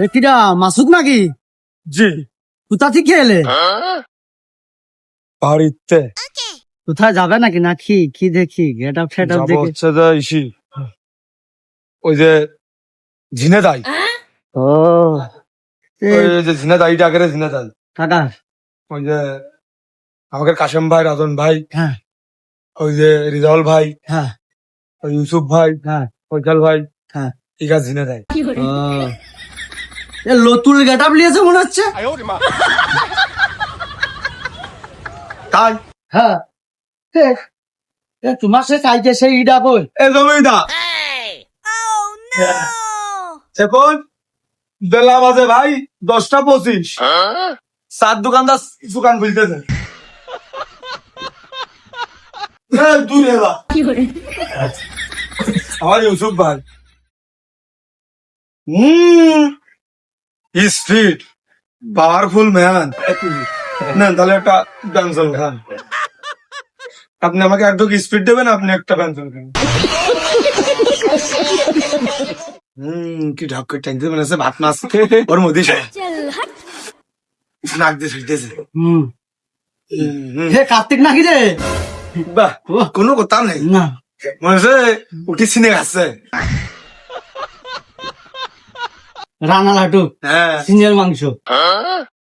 কিরা মাসুক নাকি? জি কোথা থেকে এলে? বাড়িতে কোথায় যাবে নাকি নাকি কি দেখি গেট আপ সেট আপ যাবো দেখি। হচ্ছে যে ইসি ওই যে ঝিনেদাই ও ওই যে ঝিনেদাইটা আগে ঝিনেদাই কাকা। ওই যে আমাদের কাশেম ভাই রাজন ভাই হ্যাঁ ওই যে রিজাউল ভাই হ্যাঁ ওই ইউসুফ ভাই হ্যাঁ ফৈসাল ভাই হ্যাঁ। ইগা ঝিনেদাই ও এ লতুল গেট আপ নিয়েছে মনে হচ্ছে। তাই হ্যাঁ এ, এ, তোমার সে চাইতে সেই ইডা বল। এ জমিদা এখন বেলা বাজে ভাই 10:25 সাত দোকানদার দোকান খুলতেছে দূর হেলা আমার ইউসুফ ভাই স্পিড পাওয়ারফুল ম্যান না তাহলে একটা পেন্সিল খান আপনি আমাকে একটু স্পিড দেবেন আপনি একটা পেন্সিল খান কি ঢক করে টাইম দিয়ে বানাচ্ছে ভাত মাছ ওর মধ্যে নাক দিয়ে ছুটতেছে হে কার্তিক নাকি রে? বাহ কোনো কথা নেই না মনে হচ্ছে উঠি সিনে গেছে রানা লাটু হ্যাঁ সিনিয়র মাংস